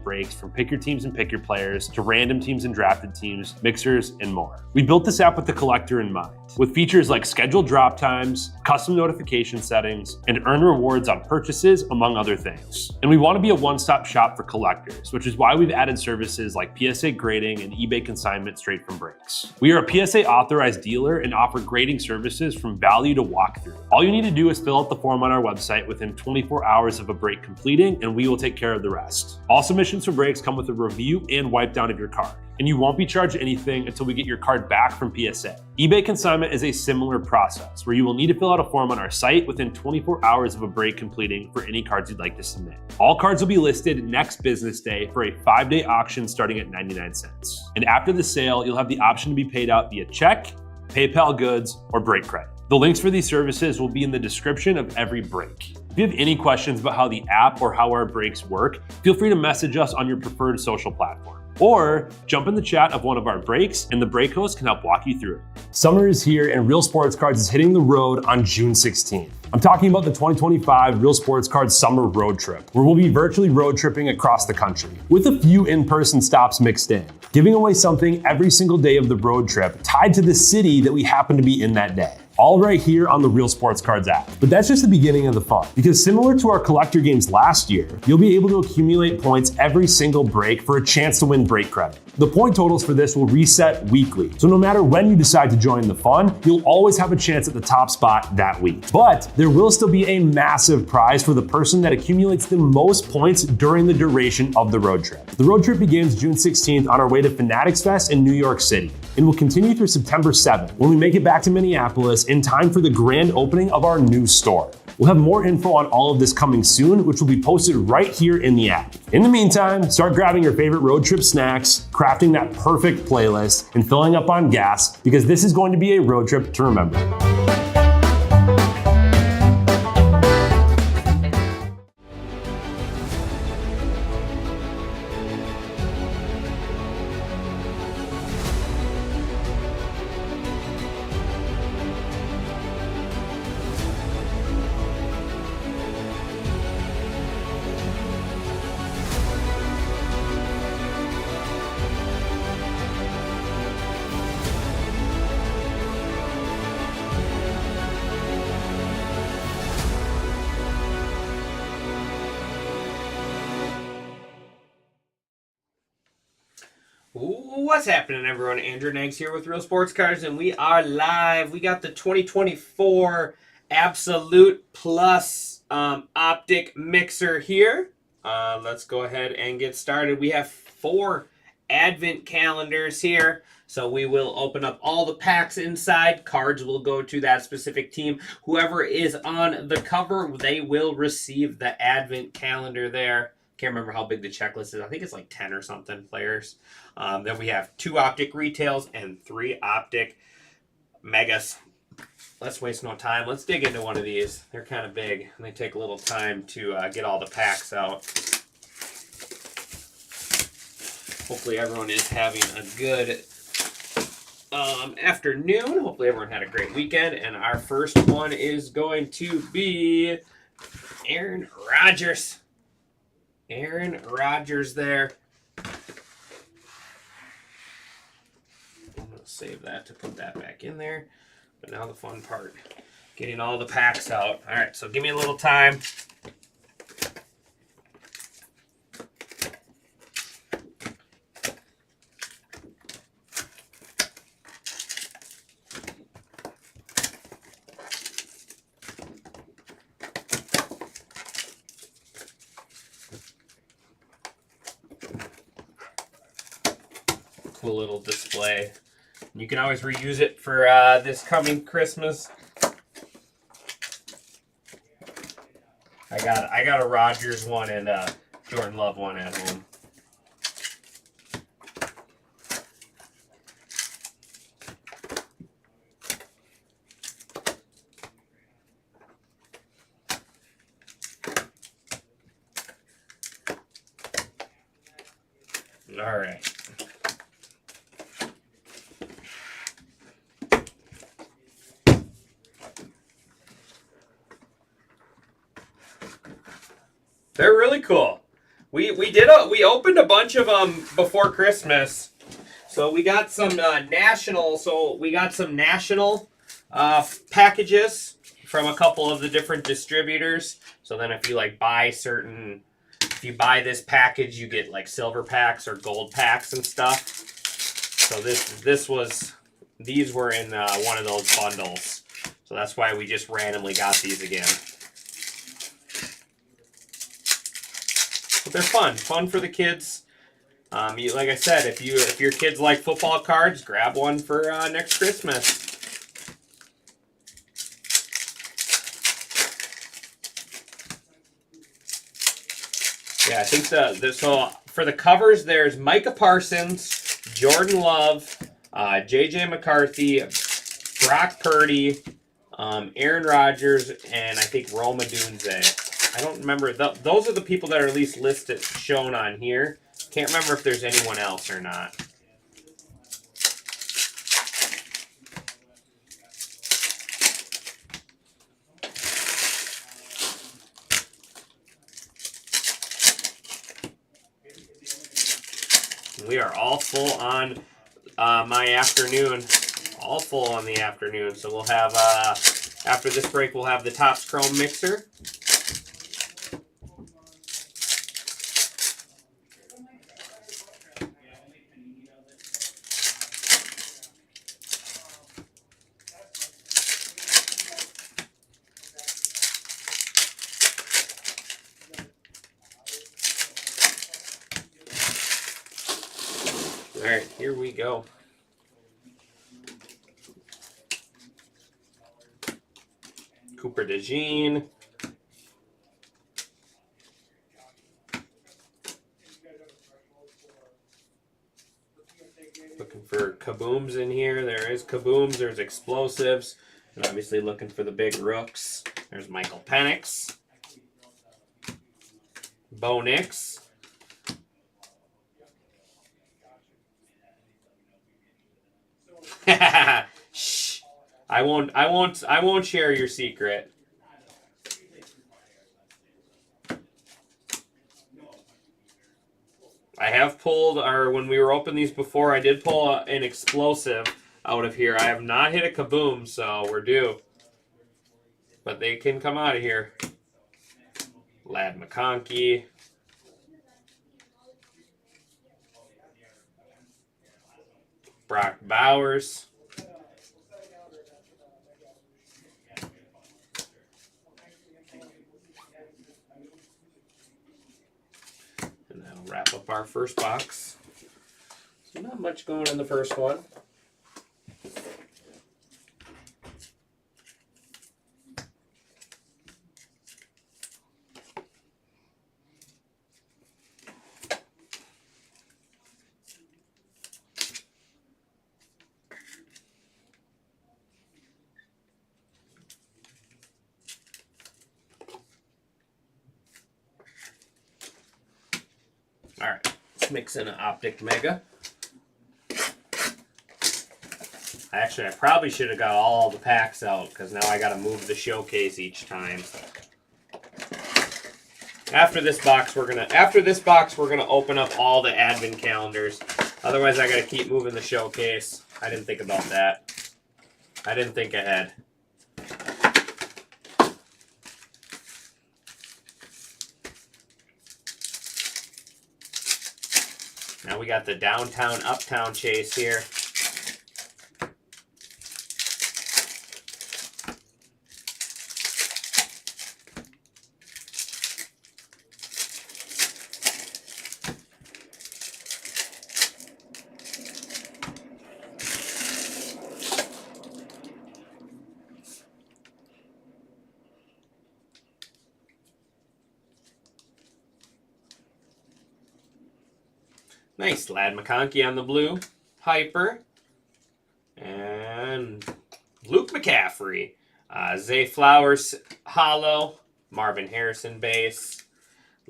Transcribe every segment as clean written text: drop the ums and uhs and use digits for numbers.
breaks from pick your teams and pick your players to random teams and drafted teams, mixers, and more. We built this app with the collector in mind, with features like scheduled drop times, custom notification settings, and earn rewards on purchases, among other things. And we want to be a one-stop shop for collectors, which is why we've added services like PSA grading and eBay consignment straight from breaks. We are a PSA authorized dealer and offer grading services from value to walkthrough. All you need to do is fill out the form on our website within 24 hours of a break completing, and we will take care of the rest. All submissions for breaks come with a review and wipe down of your card, and you won't be charged anything until we get your card back from PSA. eBay consignment is a similar process where you will need to fill out a form on our site within 24 hours of a break completing for any cards you'd like to submit. All cards will be listed next business day for a 5-day auction starting at 99 cents. And after the sale, you'll have the option to be paid out via check, PayPal goods, or break credit. The links for these services will be in the description of every break. If you have any questions about how the app or how our breaks work, feel free to message us on your preferred social platform. Or jump in the chat of one of our breaks and the break host can help walk you through it. Summer is here and Real Sports Cards is hitting the road on June 16th. I'm talking about the 2025 Real Sports Cards Summer Road Trip, where we'll be virtually road tripping across the country, with a few in-person stops mixed in, giving away something every single day of the road trip tied to the city that we happen to be in that day. All right here on the Real Sports Cards app. But that's just the beginning of the fun, because similar to our collector games last year, you'll be able to accumulate points every single break for a chance to win break credit. The point totals for this will reset weekly, so no matter when you decide to join the fun, you'll always have a chance at the top spot that week. But there will still be a massive prize for the person that accumulates the most points during the duration of the road trip. The road trip begins June 16th on our way to Fanatics Fest in New York City, and will continue through September 7th when we make it back to Minneapolis in time for the grand opening of our new store. We'll have more info on all of this coming soon, which will be posted right here in the app. In the meantime, start grabbing your favorite road trip snacks, crafting that perfect playlist, and filling up on gas, because this is going to be a road trip to remember. What's happening, everyone? Andrew Nags here with Real Sports Cards, and we are live. We got the 2024 Absolute Plus Optic Mixer here. Let's go ahead and get started. We have 4 advent calendars here, so we will open up all the packs inside. Cards will go to that specific team. Whoever is on the cover, they will receive the advent calendar there. Can't remember how big the checklist is. I think it's like 10 or something players. Then we have 2 optic retails and 3 optic megas. Let's waste no time. Let's dig into one of these. They're kind of big, and they take a little time to get all the packs out. Hopefully everyone is having a good afternoon. Hopefully everyone had a great weekend. And our first one is going to be Aaron Rodgers. Aaron Rodgers there. I'm going to save that to put that back in there. But now the fun part, getting all the packs out. All right, so give me a little time. Cool little display. You can always reuse it for this coming Christmas. I got a Rodgers one and a Jordan Love one at home. All right. They're really cool. We opened a bunch of them before Christmas. So we got some national. So we got some national packages from a couple of the different distributors. So then if you like buy certain, if you buy this package, you get like silver packs or gold packs and stuff. So these were in one of those bundles. So that's why we just randomly got these again. But they're fun for the kids. Like I said, if your kids like football cards, grab one for next Christmas. Yeah, I think so for the covers, there's Micah Parsons, Jordan Love, J.J. McCarthy, Brock Purdy, Aaron Rodgers, and I think Roma Dunze. I don't remember. Those are the people that are at least listed, shown on here. Can't remember if there's anyone else or not. We are all full on my afternoon. All full on the afternoon. So we'll have, after this break, we'll have the Topps Chrome Mixer. All right, here we go. Cooper DeJean. Looking for kabooms in here. There is kabooms. There's explosives. And obviously looking for the big rooks. There's Michael Penix. Bo Nix. Shh. I won't share your secret. I have pulled, or when we were opening these before, I did pull an explosive out of here. I have not hit a kaboom, so we're due. But they can come out of here. Ladd McConkey. Brock Bowers. And that'll wrap up our first box. So not much going in the first one. All right, let's mix in an Optic Mega. Actually, I probably should have got all the packs out because now I got to move the showcase each time. After this box, we're gonna open up all the advent calendars. Otherwise, I got to keep moving the showcase. I didn't think about that. I didn't think ahead. Now we got the downtown uptown chase here. Nice. Ladd McConkey on the blue. Hyper. And Luke McCaffrey. Zay Flowers hollow. Marvin Harrison base.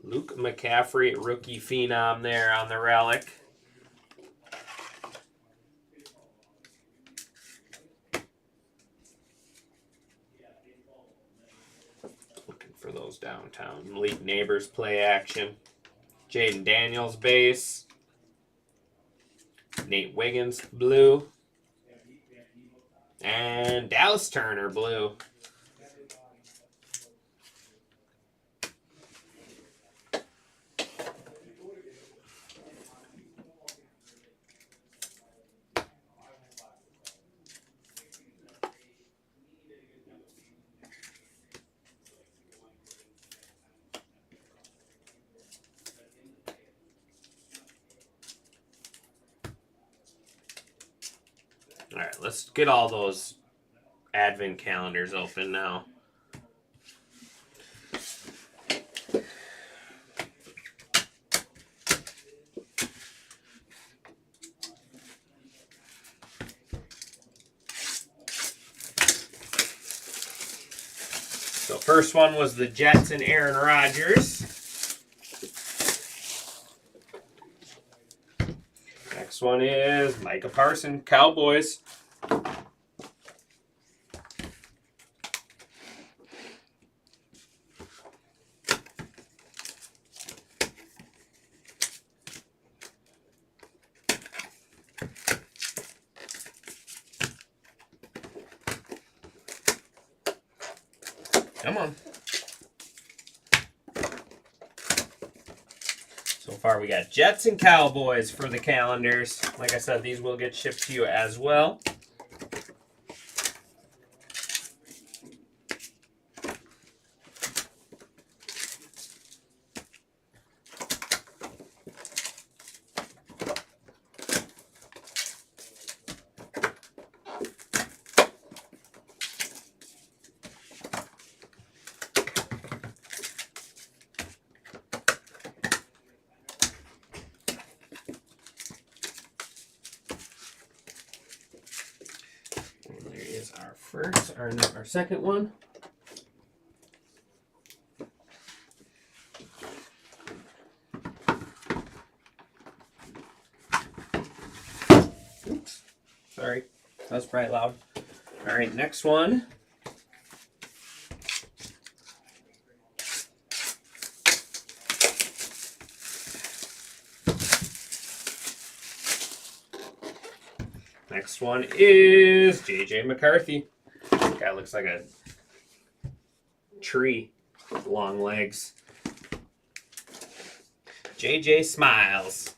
Luke McCaffrey, rookie phenom there on the relic. Looking for those downtown Elite Neighbors play action. Jaden Daniels base. Nate Wiggins blue. And Dallas Turner blue. All right, let's get all those advent calendars open now. So first one was the Jets and Aaron Rodgers. Next one is Micah Parsons, Cowboys. Come on. So far we got Jets and Cowboys for the calendars. Like I said, these will get shipped to you as well. Our second one. Oops. Sorry. That was probably loud. All right, next one. Next one is J.J. McCarthy. Guy looks like a tree with long legs. JJ smiles.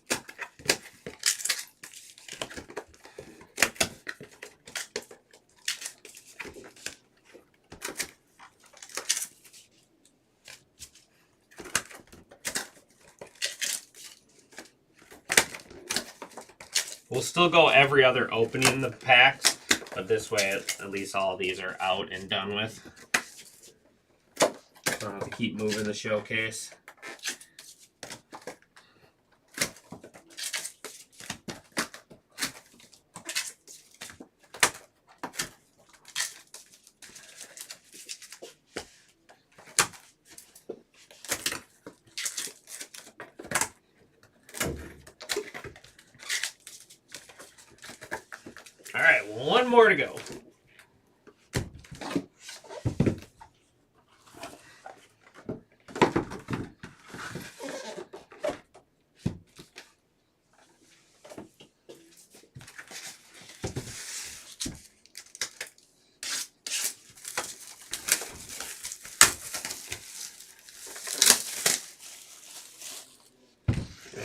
We'll still go every other opening in the packs, but this way at least all of these are out and done with. I don't have to keep moving the showcase. All right, one more to go.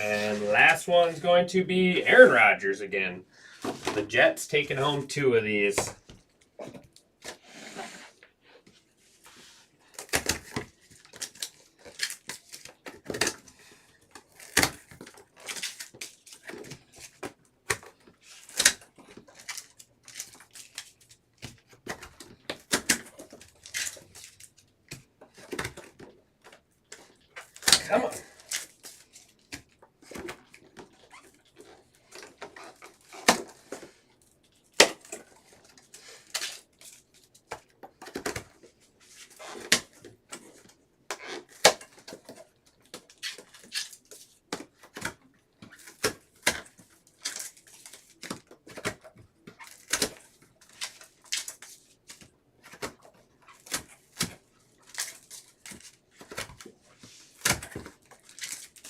And the last one's going to be Aaron Rodgers again. The Jets taking home 2 of these. Come on.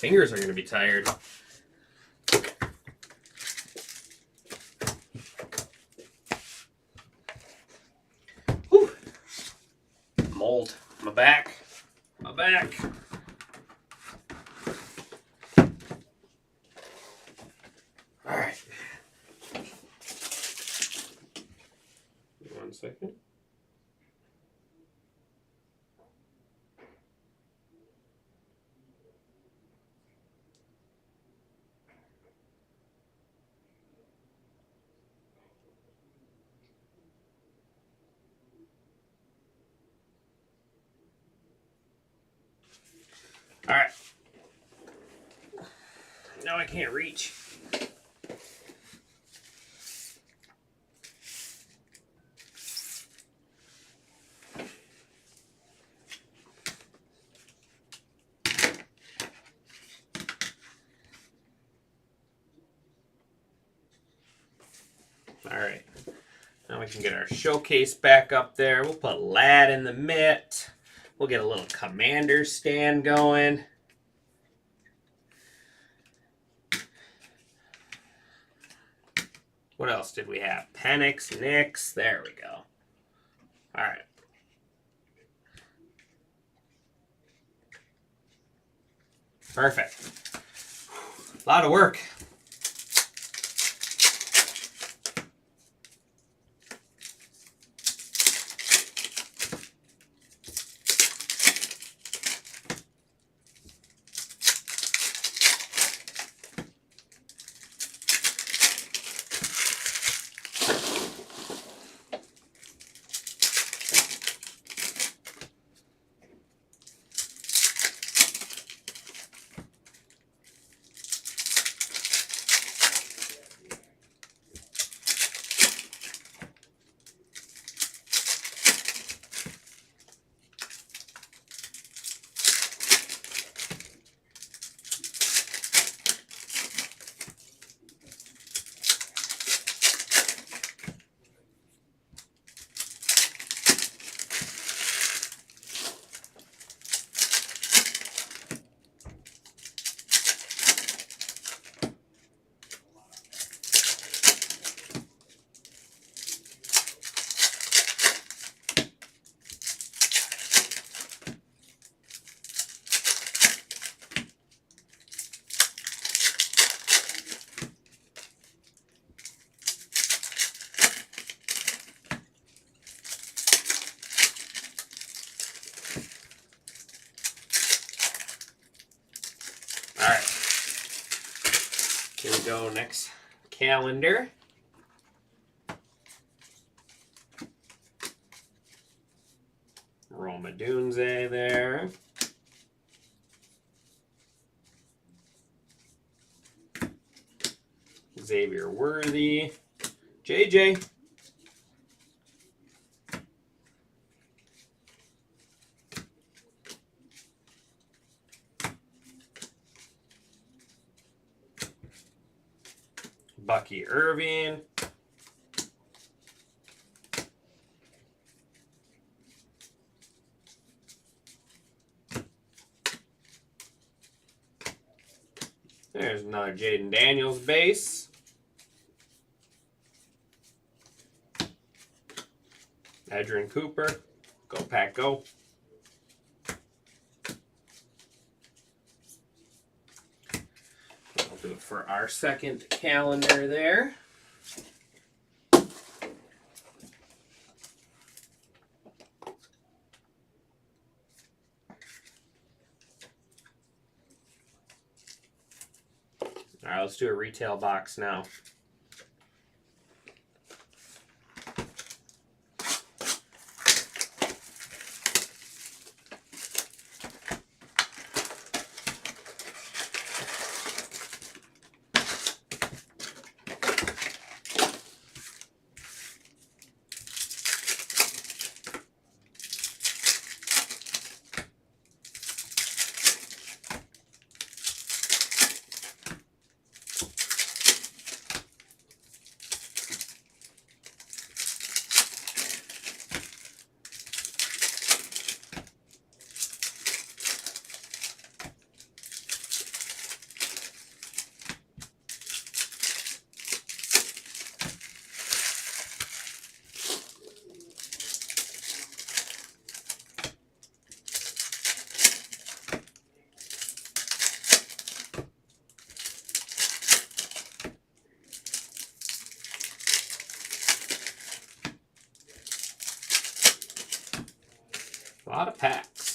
fingers are going to be tired. Whew. Mold. My back. My back. All right. 1 second. All right. Now I can't reach. All right. Now we can get our showcase back up there. We'll put Lad in the mitt. We'll get a little commander stand going. What else did we have? Penix, Nix. There we go. All right. Perfect. A lot of work. All right. Here we go. Next calendar. Roma Dunze there. Xavier Worthy. JJ. Bucky Irving. There's another Jaden Daniels base. Adrian Cooper. Go Pack Go. I'll do it for our second calendar there. All right, let's do a retail box now. lot of packs.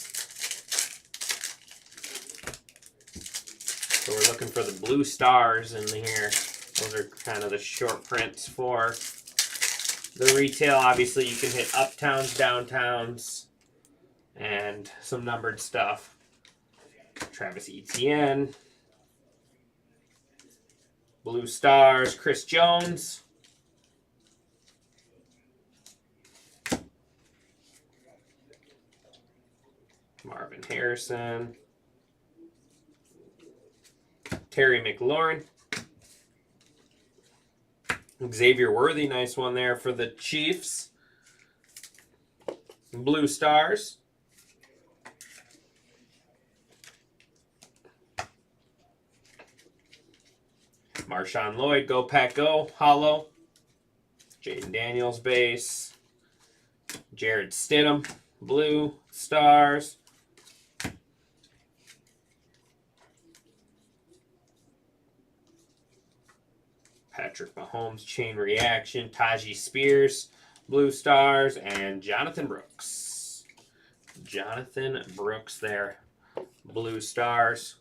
So we're looking for the blue stars in here. Those are kind of the short prints for the retail. Obviously, you can hit uptowns, downtowns, and some numbered stuff. Travis Etienne. Blue stars, Chris Jones. Marvin Harrison. Terry McLaurin. Xavier Worthy, nice one there for the Chiefs. Blue stars. Marshawn Lloyd, go Pack Go, hollow. Jaden Daniels base. Jared Stidham, blue stars. Patrick Mahomes, chain reaction. Tajee Spears, blue stars. And Jonathan Brooks. Jonathan Brooks there, blue stars.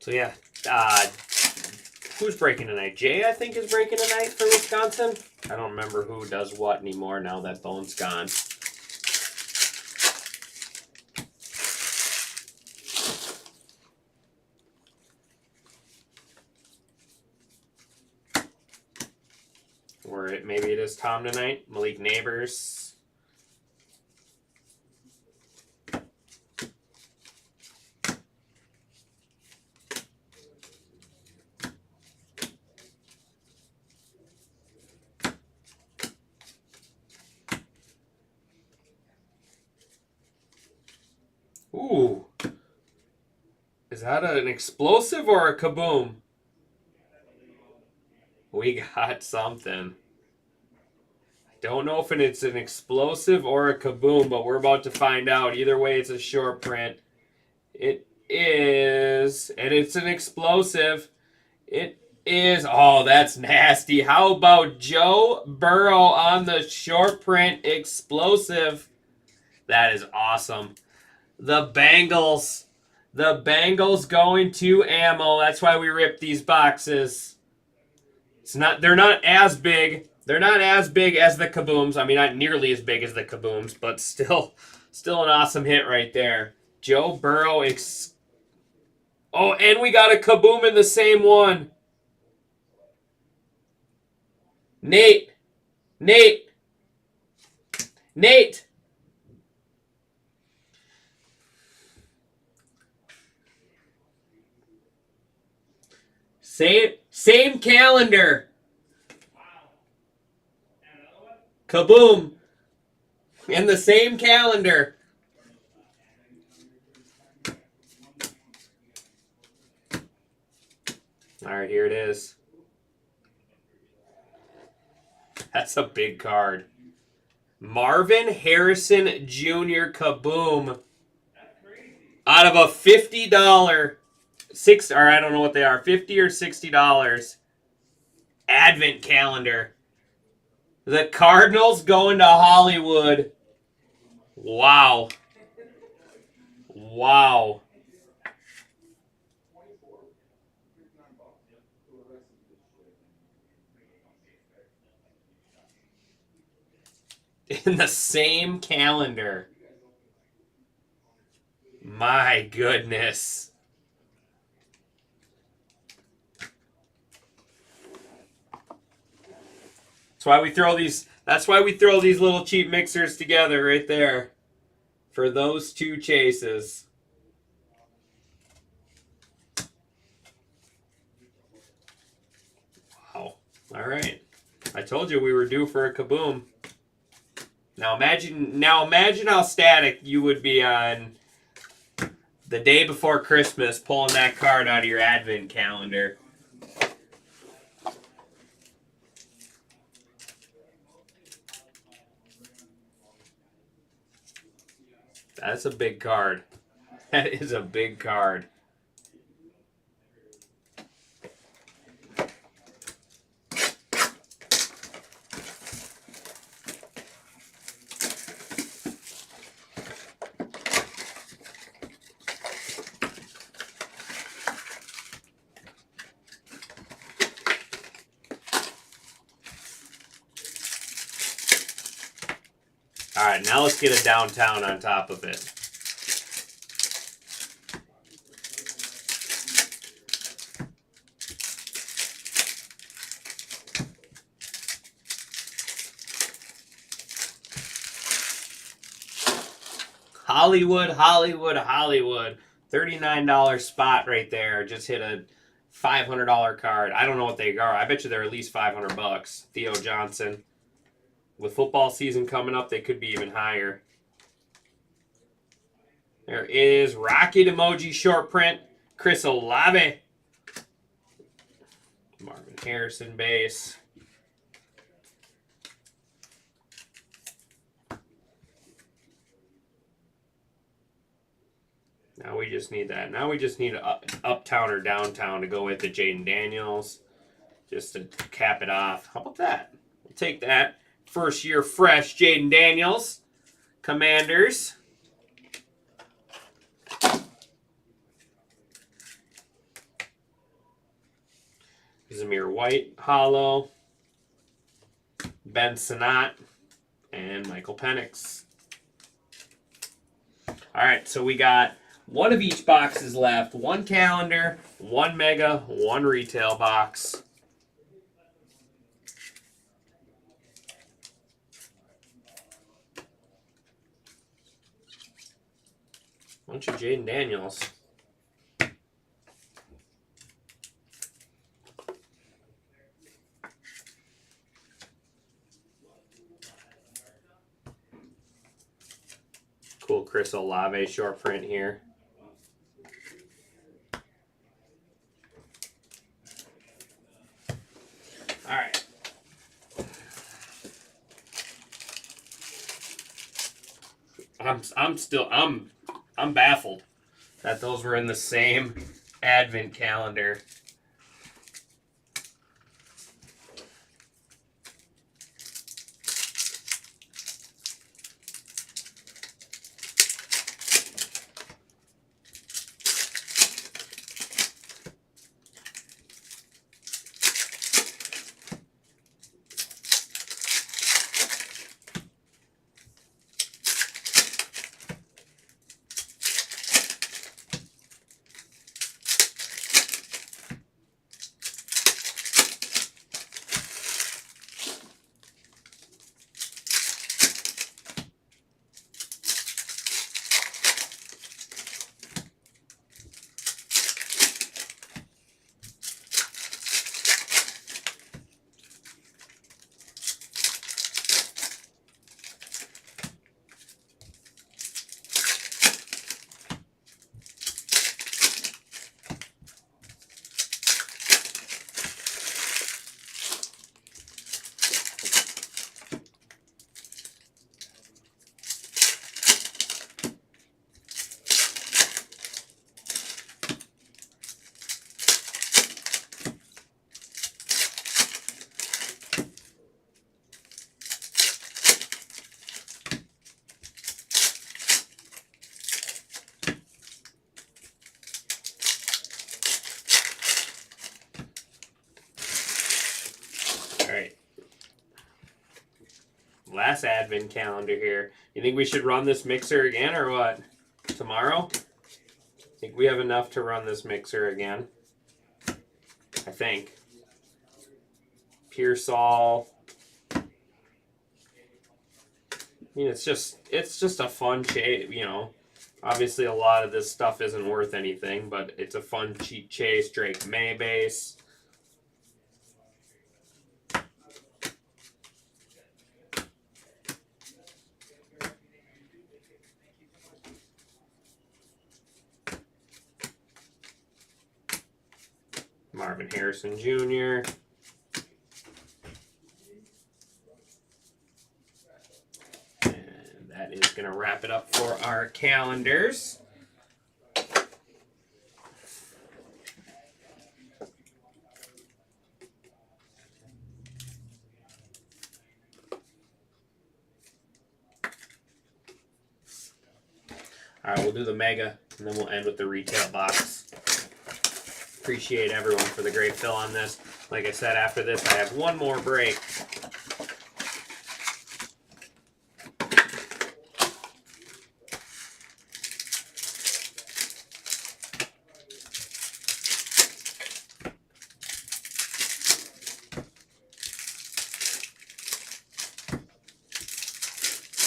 So yeah, who's breaking tonight? Jay, I think, is breaking tonight for Wisconsin. I don't remember who does what anymore now that Bone's gone. Or maybe it is Tom tonight. Malik Neighbors. Ooh. Is that an explosive or a kaboom? We got something. I don't know if it's an explosive or a kaboom, but we're about to find out. Either way, it's a short print. It is, and it's an explosive. It is, oh, that's nasty. How about Joe Burrow on the short print explosive? That is awesome. The Bengals going to ammo. That's why we ripped these boxes. They're not as big. They're not as big as the kabooms. I mean, not nearly as big as the kabooms, but still an awesome hit right there. Joe Burrow. Oh, and we got a kaboom in the same one. Nate. Same calendar. Kaboom. In the same calendar. All right, here it is. That's a big card. Marvin Harrison Jr. Kaboom. Out of a $50, I don't know what they are, $50 or $60 advent calendar. The Cardinals going to Hollywood. Wow. Wow. In the same calendar. My goodness. That's why we throw these little cheap mixers together right there. For those two chases. Wow. All right. I told you we were due for a kaboom. Now imagine how ecstatic you would be on the day before Christmas pulling that card out of your advent calendar. That's a big card. That is a big card. All right, now let's get a downtown on top of it. Hollywood, Hollywood, Hollywood. $39 spot right there. Just hit a $500 card. I don't know what they are. I bet you they're at least $500. Theo Johnson. With football season coming up, they could be even higher. There is Rocket Emoji short print. Chris Olave. Marvin Harrison base. Now we just need that. Now we just need uptown or downtown to go with the Jaden Daniels. Just to cap it off. How about that? We'll take that. First year fresh Jaden Daniels. Commanders. Zamir White, hollow. Ben Sinnott. And Michael Penix. All right, so we got one of each box is left. One calendar, one mega, one retail box. Bunch of Jaden Daniels. Cool Chris Olave short print here. All right. I'm baffled that those were in the same advent calendar. Last advent calendar here. You think we should run this mixer again or what? Tomorrow? I think we have enough to run this mixer again. I think. Pearsall. I mean, it's just a fun chase, you know. Obviously, a lot of this stuff isn't worth anything, but it's a fun cheap chase. Drake May base. Marvin Harrison Jr. And that is going to wrap it up for our calendars. All right, we'll do the mega, and then we'll end with the retail box. Appreciate everyone for the great fill on this. Like I said, after this, I have one more break.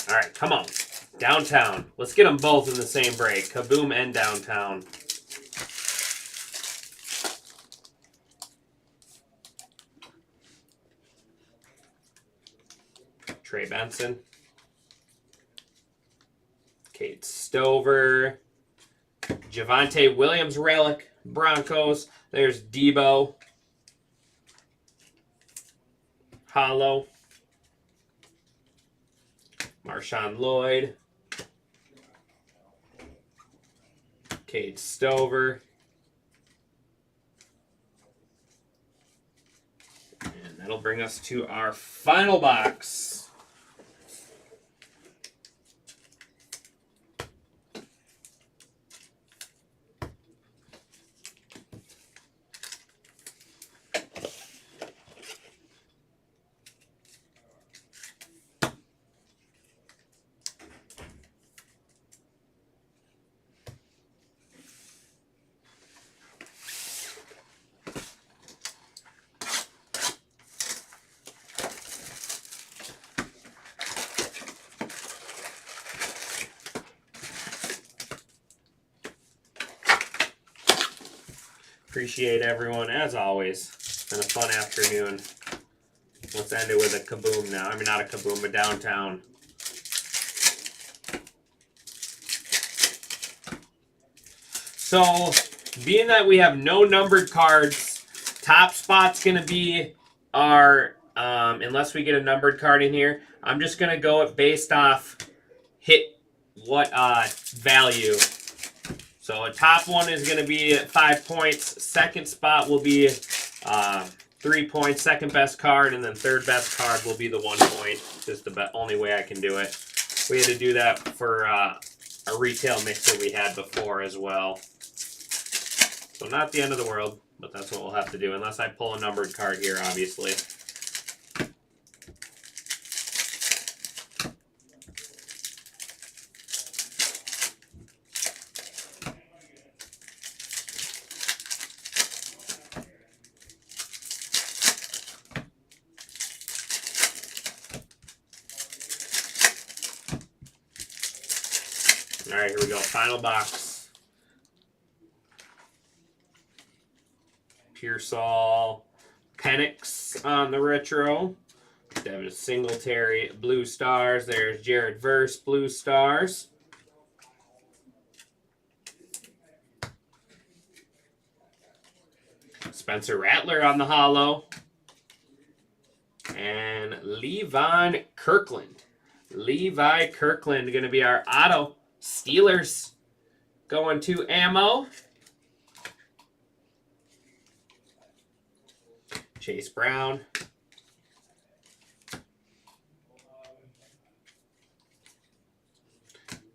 All right, come on. Downtown. Let's get them both in the same break. Kaboom and Downtown. Trey Benson. Kate Stover. Javonte Williams relic. Broncos. There's Debo. Hollow. Marshawn Lloyd. Kate Stover. And that'll bring us to our final box. Appreciate everyone, as always. It's been a fun afternoon. Let's end it with a kaboom now. I mean, not a kaboom, but Downtown. So, being that we have no numbered cards, top spot's going to be our, unless we get a numbered card in here, I'm just going to go based off hit what value. So a top one is going to be 5 points. Second spot will be 3 points. Second best card, and then third best card will be the 1 point. Just the only way I can do it. We had to do that for a retail mixer we had before as well. So not the end of the world, but that's what we'll have to do, unless I pull a numbered card here, obviously. All right, here we go. Final box. Pearsall, Penix on the retro. Devin Singletary, Blue Stars. There's Jared Verse, Blue Stars. Spencer Rattler on the holo. And Levi Kirkland. Levi Kirkland going to be our auto. Steelers going to ammo. Chase Brown.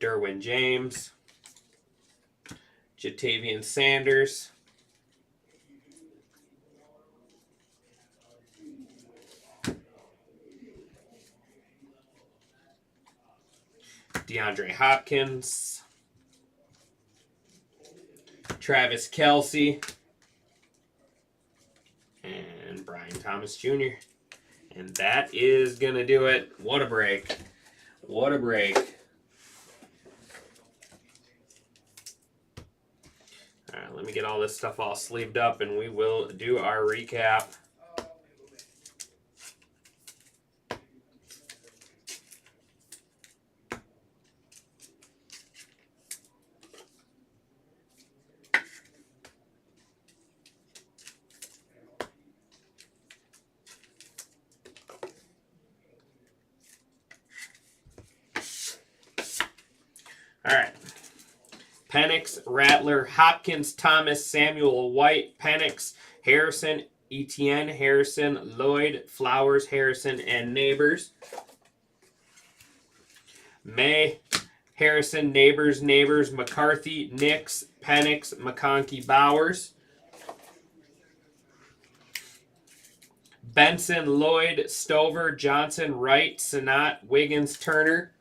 Derwin James. Jatavian Sanders. DeAndre Hopkins, Travis Kelce, and Brian Thomas Jr. And that is going to do it. What a break. What a break. All right, let me get all this stuff all sleeved up and we will do our recap. All right. Penix, Rattler, Hopkins, Thomas, Samuel, White, Penix, Harrison, Etienne, Harrison, Lloyd, Flowers, Harrison, and Neighbors. May, Harrison, Neighbors, McCarthy, Nix, Penix, McConkey, Bowers. Benson, Lloyd, Stover, Johnson, Wright, Sinat, Wiggins, Turner.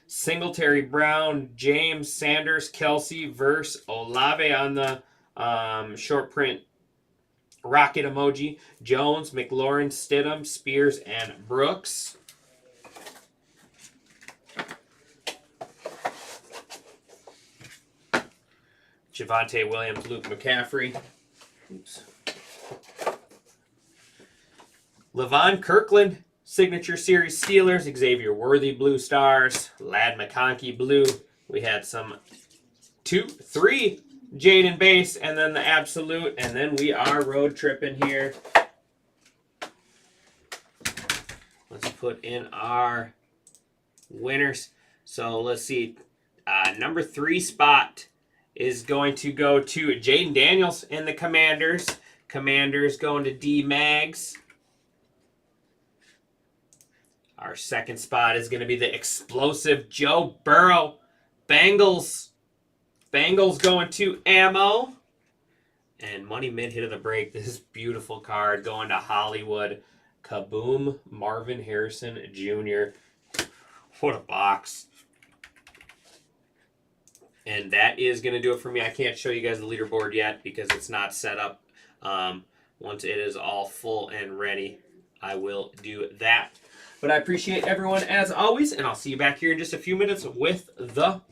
Singletary, Brown, James, Sanders, Kelce, Verse, Olave on the short print rocket emoji, Jones, McLaurin, Stidham, Spears, and Brooks. Javonte Williams, Luke McCaffrey. Oops. Levon Kirkland, Signature Series Steelers, Xavier Worthy, Blue Stars, Lad McConkey, Blue. We had some 2, 3 Jaden Base, and then the Absolute, and then we are road tripping here. Let's put in our winners. So let's see. Number 3 spot is going to go to Jaden Daniels in the Commanders. Commanders going to D-Mags. Our second spot is going to be the explosive Joe Burrow. Bengals. Bengals going to Ammo. And money mid hit of the break. This beautiful card going to Hollywood. Kaboom, Marvin Harrison Jr. What a box. And that is going to do it for me. I can't show you guys the leaderboard yet because it's not set up. Once it is all full and ready, I will do that. But I appreciate everyone as always, and I'll see you back here in just a few minutes with the